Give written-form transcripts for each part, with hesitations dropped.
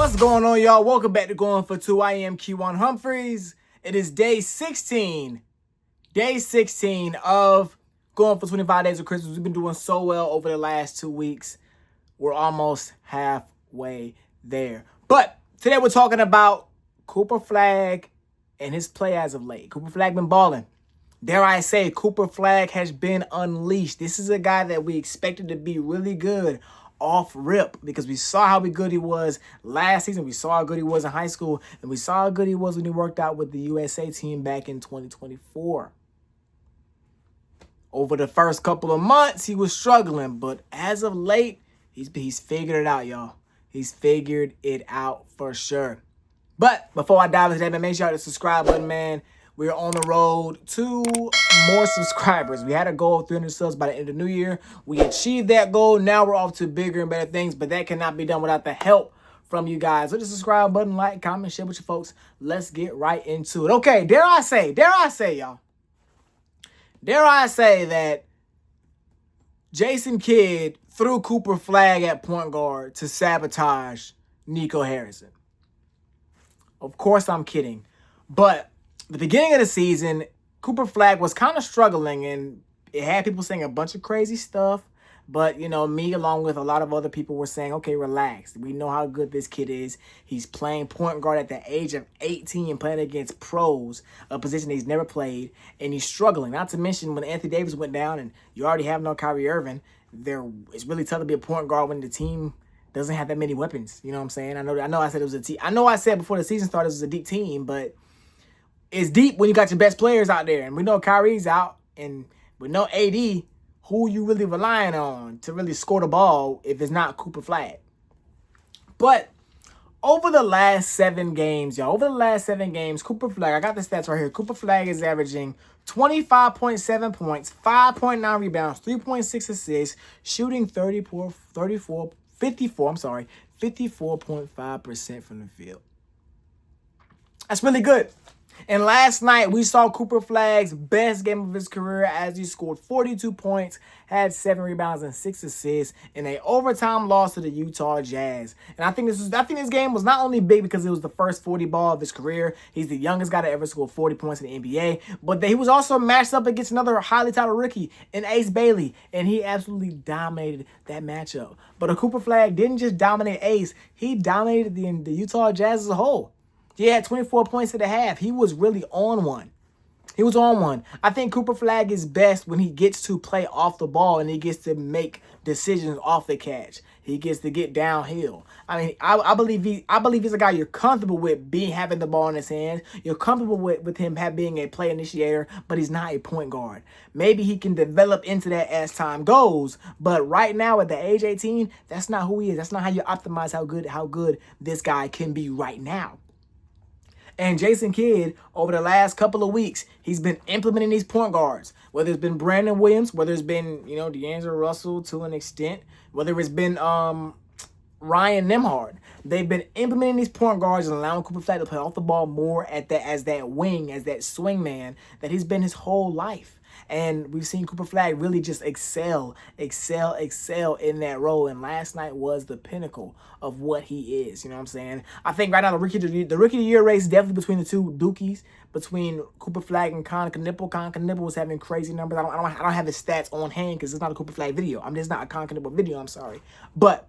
What's going on, y'all? Welcome back to Going for Two. I am Q1 Humphreys. It is day 16. Day 16 of Going for 25 Days of Christmas. We've been doing so well over the last 2 weeks. We're almost halfway there. But today we're talking about Cooper Flagg and his play as of late. Cooper Flagg been balling. Dare I say, Cooper Flagg has been unleashed. This is a guy that we expected to be really good off rip because we saw how good he was last season. We saw how good he was in high school, and we saw how good he was when he worked out with the USA team back in 2024. Over the first couple of months, he was struggling, but as of late, he's figured it out, y'all. He's figured it out for sure. But before I dive into that, man, make sure you hit the subscribe button, man. We're on the road to more subscribers. We had a goal of 300 subs by the end of the new year. We achieved that goal. Now we're off to bigger and better things, but that cannot be done without the help from you guys. Hit the subscribe button, like, comment, share with your folks. Let's get right into it. Okay, dare I say, y'all. Dare I say that Jason Kidd threw Cooper Flagg at point guard to sabotage Nico Harrison. Of course I'm kidding, but the beginning of the season, Cooper Flagg was kind of struggling, and it had people saying a bunch of crazy stuff. But, you know, me along with a lot of other people were saying, okay, relax. We know how good this kid is. He's playing point guard at the age of 18, playing against pros, a position he's never played, and he's struggling. Not to mention when Anthony Davis went down and you already have no Kyrie Irving, it's really tough to be a point guard when the team doesn't have that many weapons. You know what I'm saying? I know I said it was a team. I know I said before the season started it was a deep team, but it's deep when you got your best players out there. And we know Kyrie's out. And with no AD, who you really relying on to really score the ball if it's not Cooper Flagg? But over the last 7 games, y'all, Cooper Flagg, I got the stats right here. Cooper Flagg is averaging 25.7 points, 5.9 rebounds, 3.6 assists, shooting 54.5% from the field. That's really good. And last night, we saw Cooper Flagg's best game of his career as he scored 42 points, had 7 rebounds and 6 assists in an overtime loss to the Utah Jazz. And I think this game was not only big because it was the first 40 ball of his career. He's the youngest guy to ever score 40 points in the NBA. But he was also matched up against another highly touted rookie in Ace Bailey. And he absolutely dominated that matchup. But Cooper Flagg didn't just dominate Ace. He dominated the Utah Jazz as a whole. He had 24 points at the half. He was really on one. I think Cooper Flagg is best when he gets to play off the ball and he gets to make decisions off the catch. He gets to get downhill. I mean, I believe he's a guy you're comfortable with having the ball in his hands. You're comfortable with him being a play initiator, but he's not a point guard. Maybe he can develop into that as time goes, but right now at the age 18, that's not who he is. That's not how you optimize how good this guy can be right now. And Jason Kidd, over the last couple of weeks, he's been implementing these point guards. Whether it's been Brandon Williams, whether it's been, D'Angelo Russell to an extent, whether it's been Ryan Nembhard. They've been implementing these point guards and allowing Cooper Flagg to play off the ball more as that wing, as that swing man that he's been his whole life. And we've seen Cooper Flagg really just excel in that role. And last night was the pinnacle of what he is. You know what I'm saying? I think right now the rookie of the year race is definitely between the two Dookies, between Cooper Flagg and Con Knipple. Con Knipple was having crazy numbers. I don't have his stats on hand because it's not a Cooper Flagg video. It's not a Con Knipple video. I'm sorry, but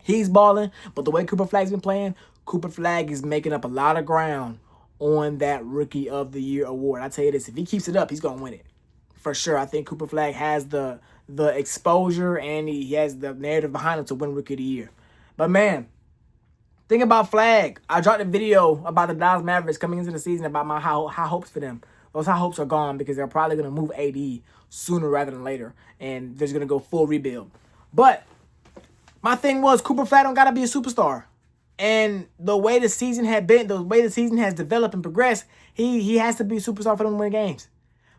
he's balling. But the way Cooper Flagg's been playing, Cooper Flagg is making up a lot of ground on that Rookie of the Year award. I tell you this: if he keeps it up, he's gonna win it. For sure. I think Cooper Flagg has the exposure and he has the narrative behind him to win Rookie of the Year. But, man, think about Flagg. I dropped a video about the Dallas Mavericks coming into the season about my high hopes for them. Those high hopes are gone because they're probably going to move AD sooner rather than later. And they're going to go full rebuild. But my thing was Cooper Flagg don't got to be a superstar. And the way the season has developed and progressed, he has to be a superstar for them to win games.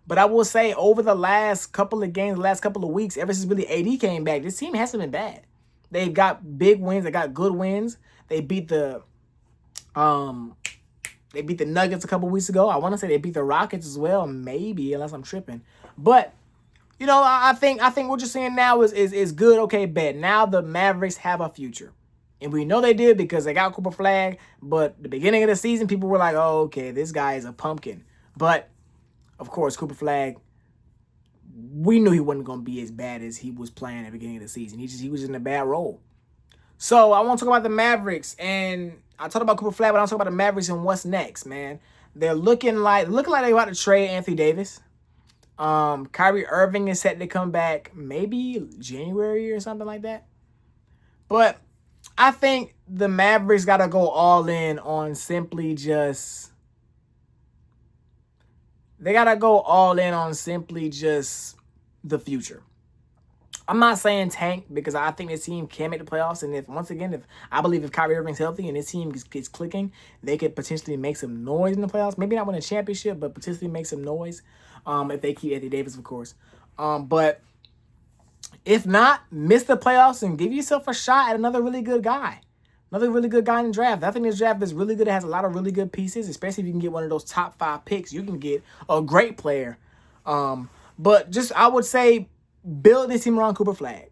But I will say, over the last couple of games, the last couple of weeks, ever since really AD came back, this team hasn't been bad. They got big wins. They got good wins. They beat the Nuggets a couple weeks ago. I want to say they beat the Rockets as well, maybe, unless I'm tripping. But I think what you're seeing now is good. Okay, bet now the Mavericks have a future And we know they did because they got Cooper Flagg. But the beginning of the season, people were like, oh, okay, this guy is a pumpkin. But, of course, Cooper Flagg, we knew he wasn't going to be as bad as he was playing at the beginning of the season. He was in a bad role. So I want to talk about the Mavericks. And I talked about Cooper Flagg, but I want to talk about the Mavericks and what's next, man. They're looking like they're about to trade Anthony Davis. Kyrie Irving is set to come back maybe January or something like that. But I think the Mavericks got to go all in on simply just... They got to go all in on simply just the future. I'm not saying tank because I think this team can make the playoffs. And if I believe if Kyrie Irving's healthy and this team gets clicking, they could potentially make some noise in the playoffs. Maybe not win a championship, but potentially make some noise if they keep Anthony Davis, of course. But if not, miss the playoffs and give yourself a shot at another really good guy. Another really good guy in the draft. I think this draft is really good. It has a lot of really good pieces, especially if you can get one of those top 5 picks. You can get a great player. But just, I would say, build this team around Cooper Flagg.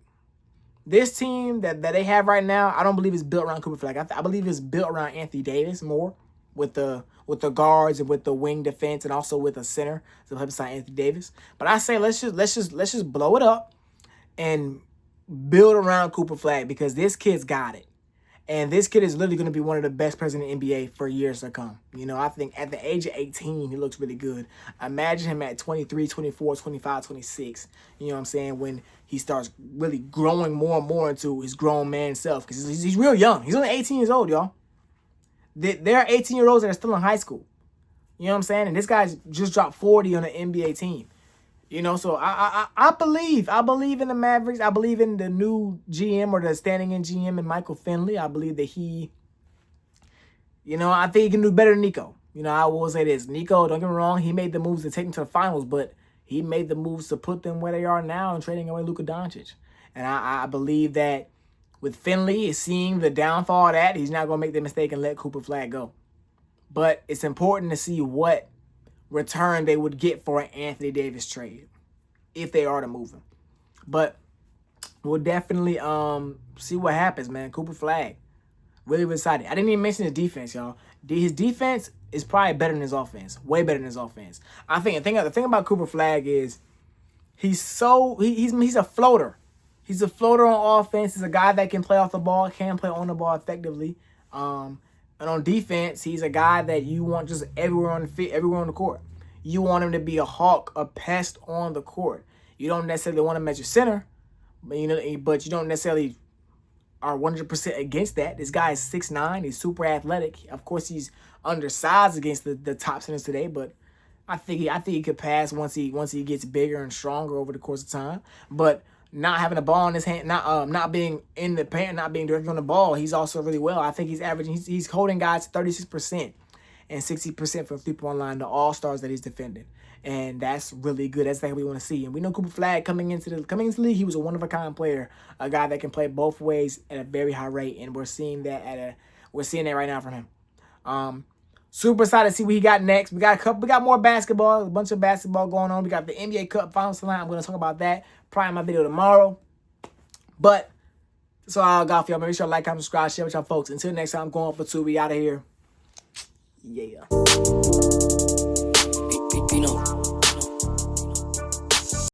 This team that they have right now, I don't believe it's built around Cooper Flagg. I believe it's built around Anthony Davis more with the guards and with the wing defense and also with a center to help beside Anthony Davis. But I say let's just blow it up and build around Cooper Flagg because this kid's got it. And this kid is literally going to be one of the best players in the NBA for years to come. You know, I think at the age of 18, he looks really good. Imagine him at 23, 24, 25, 26. You know what I'm saying? When he starts really growing more and more into his grown man self. Because he's real young. He's only 18 years old, y'all. There are 18-year-olds that are still in high school. You know what I'm saying? And this guy's just dropped 40 on an NBA team. You know, so I believe in the Mavericks. I believe in the new GM or the standing-in GM and Michael Finley. I believe that I think he can do better than Nico. You know, I will say this. Nico, don't get me wrong, he made the moves to take them to the finals, but he made the moves to put them where they are now and trading away Luka Doncic. And I believe that with Finley, seeing the downfall of that, he's not going to make the mistake and let Cooper Flagg go. But it's important to see what return they would get for an Anthony Davis trade if they are to move him. But we'll definitely see what happens, man. Cooper Flagg, really excited. I didn't even mention his defense, y'all. His defense is probably better than his offense, way better than his offense. I think the thing about Cooper Flagg is he's a floater. He's a floater on offense. He's a guy that can play off the ball, can play on the ball effectively. And on defense, he's a guy that you want just everywhere on the court. You want him to be a hawk, a pest on the court. You don't necessarily want him as your center, but you don't necessarily are 100% against that. This guy is 6'9". He's super athletic. Of course, he's undersized against the top centers today, but I think he could pass once he gets bigger and stronger over the course of time. But not having a ball in his hand, not being in the paint, not being directly on the ball, he's also really well. I think he's holding guys 36% and 60% from 3-point line, the all-stars that he's defended. And that's really good. That's exactly what we want to see. And we know Cooper Flagg coming into the league, he was a one-of-a-kind player, a guy that can play both ways at a very high rate. And we're seeing that right now from him. Super excited to see what he got next. We got more basketball, a bunch of basketball going on. We got the NBA Cup Finals tonight. I'm going to talk about that probably in my video tomorrow. But that's all I got for y'all. Make sure to like, comment, subscribe, share with y'all folks. Until next time, I'm going for 2. We out of here. Yeah.